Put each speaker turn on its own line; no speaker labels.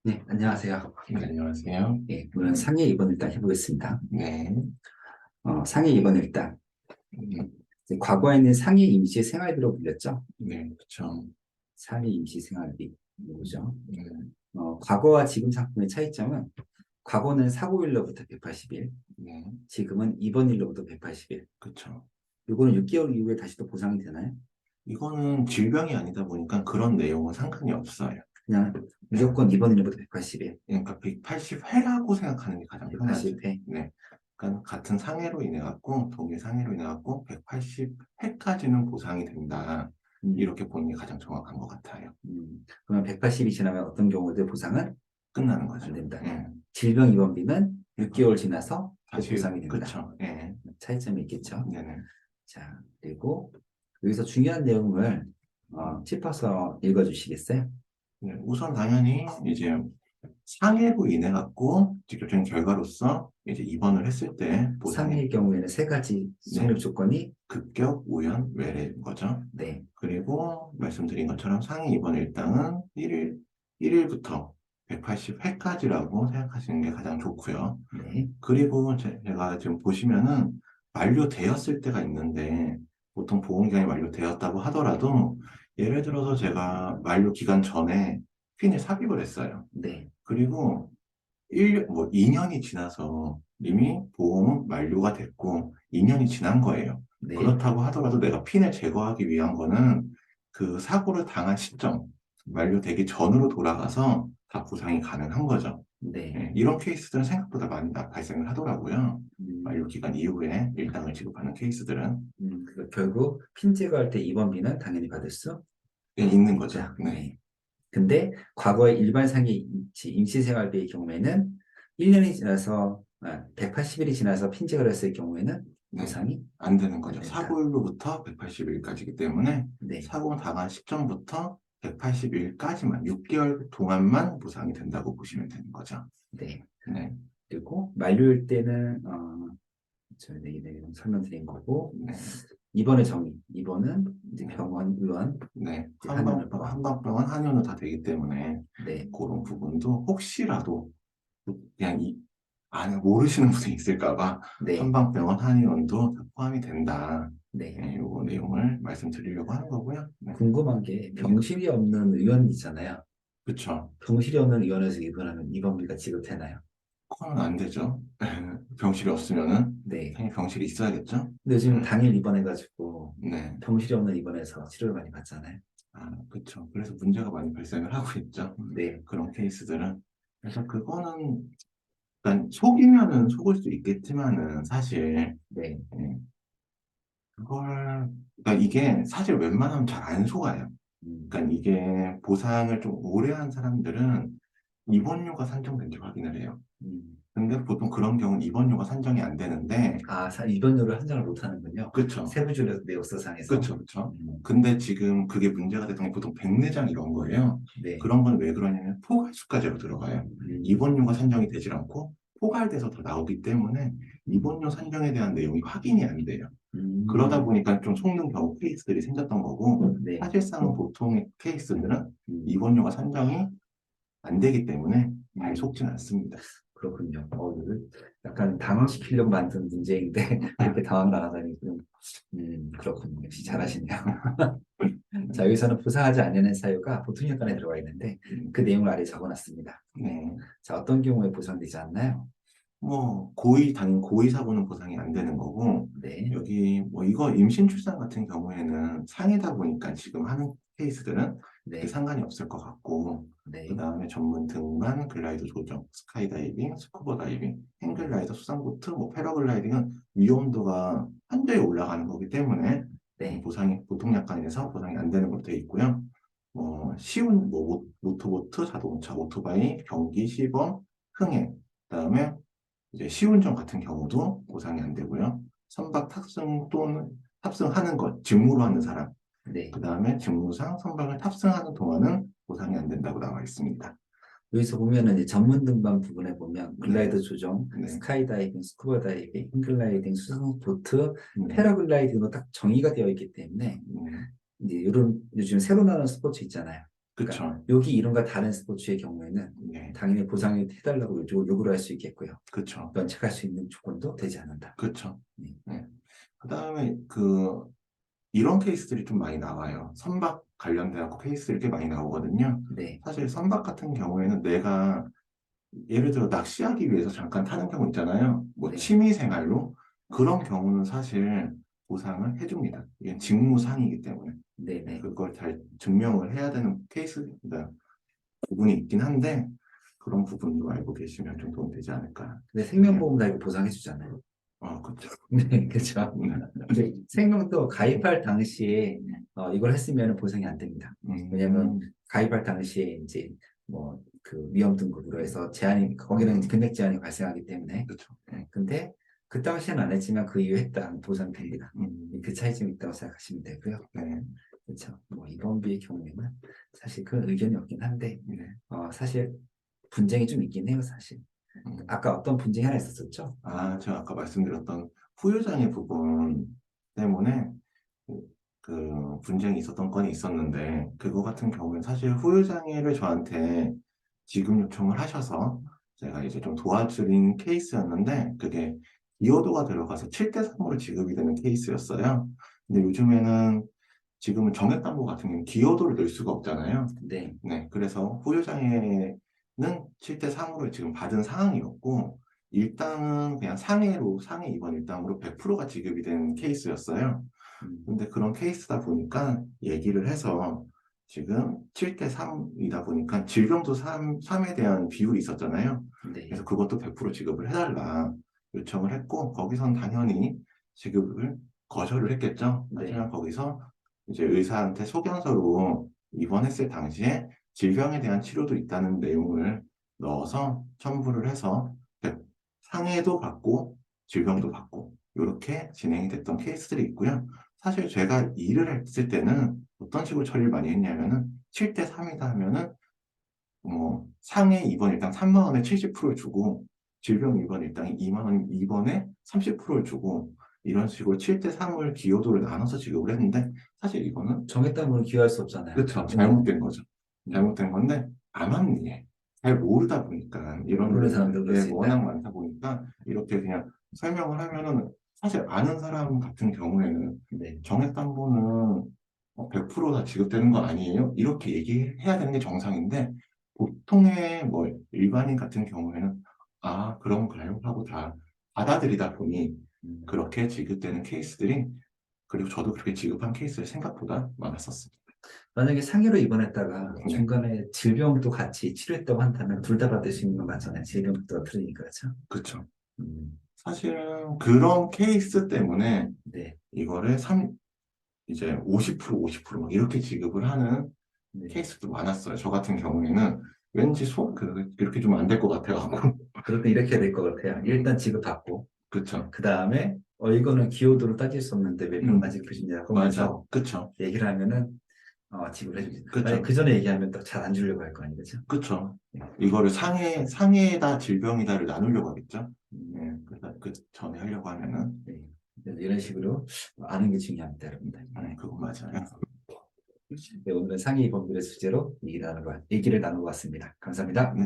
네, 안녕하세요.
네, 안녕하세요.
네, 오늘 상해 2번 일단 해보겠습니다.
네.
상해 2번 일단.
음,
이제 과거에는 상해 임시 생활비로 불렸죠.
네, 그쵸.
상해 임시 생활비. 이거죠.
네,
과거와 지금 상품의 차이점은 과거는 사고일로부터 180일,
네,
지금은 이번 일로부터 180일.
그쵸.
요거는 6개월 이후에 다시 또 보상이 되나요?
이거는 질병이 아니다 보니까 그런 내용은 상관이 없어요.
그냥
네.
무조건 이번 일로부터 180일,
그러니까 180회라고 생각하는 게 가장 편하죠.
180회.
네. 그러니까 같은 상해로 인해 갖고, 동일 상해로 인해 갖고, 180회까지는 보상이 된다.
음,
이렇게 보는 게 가장 정확한 것 같아요.
그러면 180이 지나면 어떤 경우도 보상은
끝나는
안
거죠.
된다.
예.
질병 입원비는
어,
6개월 지나서 또
다시,
보상이 된다.
그쵸. 예.
차이점이 있겠죠.
네네.
자, 그리고 여기서 중요한 내용을 짚어서 읽어주시겠어요?
네, 우선 당연히 이제 상해로 인해 갖고 직접적인 결과로서 이제 입원을 했을 때 보상이
상해의 경우에는 세 가지
네,
성립 조건이
급격, 우연, 외래인 거죠.
네,
그리고 말씀드린 것처럼 상해 입원 일당은 1일부터 180회까지라고 생각하시는 게 가장 좋고요.
네,
그리고 제가 지금 보시면은 만료되었을 때가 있는데 보통 보험기간이 만료되었다고 하더라도 예를 들어서 제가 만료 기간 전에 핀을 삽입을 했어요.
네,
그리고 2년이 지나서 이미 보험은 만료가 됐고 2년이 지난 거예요.
네,
그렇다고 하더라도 내가 핀을 제거하기 위한 거는 그 사고를 당한 시점, 만료되기 전으로 돌아가서 다 보상이 가능한 거죠.
네.
예, 이런 케이스들은 생각보다 많이 발생을 하더라고요. 만료
음,
기간 이후에 일당을 지급하는 케이스들은
그러니까 결국 핀 제거할 때 입원비는 당연히 받을 수
예, 있는 거죠.
있다.
네.
네. 근데 과거의 일반 상해 임시생활비의 경우에는 1년이 지나서 180일이 지나서 핀 제거를 했을 경우에는
네.
보상이
안 되는
안
거죠.
된다.
사고일로부터 180일까지이기 때문에
네,
사고 당한 시점부터 180일까지만 6개월 동안만 보상이 된다고 보시면 되는 거죠.
네.
네.
그리고 만료일 때는 저희 네, 내용 설명드린 거고
네.
2번의 정의, 2번은 이제
네.
병원, 의원,
네.
이제 한의원을 포함.
한방병원 한의원은 다 되기 때문에
네,
그런 부분도 혹시라도 그냥 안에 모르시는 분이 있을까 봐
네,
한방병원 한의원도 다 포함이 된다.
네.
네, 요거 내용을 말씀드리려고 하는 거고요. 네.
궁금한 게
네.
병실이 없는 의원 있잖아요.
그쵸.
병실이 없는 의원에서 입원하면 입원비가 지급되나요?
그건 안 되죠. 병실이 없으면은
네.
당연히 병실이 있어야겠죠.
근데 요즘
음,
당일 입원해가지고
네.
병실이 없는 입원해서 치료를 많이 받잖아요.
아, 그쵸. 그래서 문제가 많이 발생을 하고 있죠.
네,
그런 케이스들은. 그래서 그거는, 일단 속이면은 속을 수 있겠지만은 사실,
네,
예, 그러니까 이게 사실 웬만하면 잘 안 속아요.
음.
그러니까 이게 보상을 좀 오래 한 사람들은 입원료가 산정된지 확인을 해요.
음.
근데 보통 그런 경우는 입원료가 산정이 안 되는데,
입원료를 한정을 못 하는군요.
그쵸.
세부조례 내역서상에서.
그쵸, 그쵸.
음.
근데 지금 그게 문제가 됐던 게 보통 백내장 이런 거예요.
네,
그런 건 왜 그러냐면 포괄수까지로 들어가요.
음.
입원료가 산정이 되질 않고 포괄돼서 더 나오기 때문에 입원료 산정에 대한 내용이 확인이 안 돼요. 그러다
음.
보니까 좀 속는 경우 케이스들이 생겼던 거고
네,
사실상 보통의 케이스들은
음.
입원료가 산정이 안 되기 때문에 잘
음.
속진 않습니다.
그렇군요. 이거 약간 당황시키려고 만든 문제인데 그렇게 당황 당하다니 좀, 그렇군요. 역시 잘하시네요. 자, 여기서는 부사하지 않는 사유가 보통역관에 들어가 있는데 그 내용을 아래 적어놨습니다.
네.
자, 어떤 경우에 보상되지 않나요?
뭐 당연히 고의 사고는 보상이 안 되는 거고
네,
여기 뭐 이거 임신 출산 같은 경우에는 상해다 보니까 지금 하는 케이스들은 그렇게
네,
상관이 없을 것 같고 그
네,
다음에 전문 등반, 글라이더 조정, 스카이다이빙, 스쿠버 다이빙, 행글라이더, 수상보트, 뭐 패러글라이딩은 위험도가 한도에 올라가는 거기 때문에
네,
보상이 보통 약관에서 보상이 안 되는 걸로 되어 있고요. 쉬운 뭐 모터보트, 자동차, 오토바이, 경기, 시범, 흥행, 그다음에 이제 시운전 같은 경우도 보상이 안 되고요. 선박 탑승 또는 탑승하는 것, 직무로 하는 사람,
네.
그 다음에 직무상 선박을 탑승하는 동안은 보상이 안 된다고 나와 있습니다.
여기서 보면은 이제 전문 등반 부분에 보면
네,
글라이더 조정,
네,
스카이다이빙, 스쿠버 다이빙, 힐글라이딩, 수상 보트,
네,
패러글라이딩으로 딱 정의가 되어 있기 때문에
네.
이제 이런 요즘 새로 나오는 스포츠 있잖아요.
그쵸.
여기 이름과 다른 스포츠의 경우에는
네,
당연히 보상을 해달라고 요구를 할 수 있겠고요.
그쵸.
면책할 수 있는 조건도 되지 않는다.
그쵸.
네.
네. 그다음에 이런 케이스들이 좀 많이 나와요. 선박 관련돼서 케이스들이 꽤 많이 나오거든요.
네.
사실 선박 같은 경우에는 내가 예를 들어 낚시하기 위해서 잠깐 타는 경우 있잖아요. 뭐
네.
취미 생활로 그런 경우는 사실 보상을 해줍니다. 이게 직무상이기 때문에
네. 네.
그걸 잘 증명을 해야 되는 케이스입니다. 부분이 있긴 한데 그런 부분도 알고 계시면 좀 도움이 되지 않을까
근데
싶네요.
생명보험 다 이거 보상해 주잖아요.
그렇죠.
네, 그렇죠. 근데 생명도 가입할 당시에 이걸 했으면 보상이 안 됩니다. 왜냐하면
음,
가입할 당시에 이제 뭐 그 위험 등급으로 해서 제한이 거기는 금액 제한이 발생하기 때문에
그렇죠.
근데 그 당시에는 안 했지만 그 이후에 했다 보상됩니다.
음,
그 차이점이 있다고 생각하시면 되고요.
네,
그렇죠. 뭐 입원비의 경우에는 사실 그 의견이 없긴 한데
네.
사실 분쟁이 좀 있긴 해요, 사실.
음.
아까 어떤 분쟁이 하나 있었었죠?
제가 아까 말씀드렸던 후유장애 부분 때문에 그, 그 분쟁이 있었던 건이 있었는데 그거 같은 경우는 사실 후유장애를 저한테 지급 요청을 하셔서 제가 이제 좀 도와드린 케이스였는데 그게 기여도가 들어가서 7대 3으로 지급이 되는 케이스였어요. 근데 요즘에는 지금은 정액담보 같은 경우는 기여도를 넣을 수가 없잖아요.
네.
네, 그래서 후유장애는 7대 3으로 지금 받은 상황이었고 일당은 그냥 상해 입원 일당으로 100%가 지급이 된 케이스였어요.
음,
근데 그런 케이스다 보니까 얘기를 해서 지금 7대 3이다 보니까 질병도 3에 대한 비율이 있었잖아요.
네.
그래서 그것도 100% 지급을 해달라 요청을 했고 거기선 당연히 지급을 거절을 했겠죠.
네.
하지만 거기서 이제 의사한테 소견서로 입원했을 당시에 질병에 대한 치료도 있다는 내용을 넣어서 첨부를 해서 상해도 받고 질병도 받고 이렇게 진행이 됐던 케이스들이 있고요. 사실 제가 일을 했을 때는 어떤 식으로 처리를 많이 했냐면은 7대 3이다 하면은 상해 입원 일당 3만 원에 70%를 주고 질병 입원 일당이 2만 원 입원에 30%를 주고 이런 식으로 7대 3을 기여도를 나눠서 지급을 했는데 사실 이거는
정액담보는 기여할 수 없잖아요.
그쵸 잘못된 거죠.
음,
잘못된 건데 암암리에 잘 모르다 보니까 이런
모르는 사람도 그럴
게
수
워낙
있다.
많다 보니까 이렇게 그냥 설명을 하면은 사실 아는 사람 같은 경우에는
네.
정액담보는 100%다 지급되는 거 아니에요? 이렇게 얘기해야 되는 게 정상인데 보통의 뭐 일반인 같은 경우에는 그런가요? 하고 다 받아들이다 보니
음,
그렇게 지급되는 케이스들이 그리고 저도 그렇게 지급한 케이스를 생각보다 많았었습니다.
만약에 상해로 입원했다가
네,
중간에 질병도 같이 치료했다고 한다면 둘 다 받을 수 있는 건 맞잖아요. 질병도 들으니까 그렇죠.
그렇죠.
음,
사실은 그런 케이스 때문에
네.
이거를 이제 50%막 이렇게 지급을 하는
네.
케이스도 많았어요. 저 같은 경우에는 왠지 이렇게 좀 안 될 것 같아가지고.
그럴 때 이렇게 될 것 같아요. 일단 지급받고
그쵸.
그 다음에 이거는 기여도로 따질 수 없는데 왜 병만
음,
지급해주냐고 하면서
맞아요. 그쵸.
얘기를 하면은 지급을 해줍니다. 만약
그쵸.
그 전에 얘기하면 또 잘 안 주려고 할 거 아니에요, 그렇죠?
그쵸.
네.
이거를 상해다, 질병이다를 나누려고 하겠죠.
음,
네, 그래서 그 전에 하려고 하면은,
네. 그래서 이런 식으로 아는 게 중요합니다, 여러분들.
그건 맞아요.
네, 오늘은 상해 입원비를 주제로 얘기를 나눠봤습니다. 감사합니다.
네.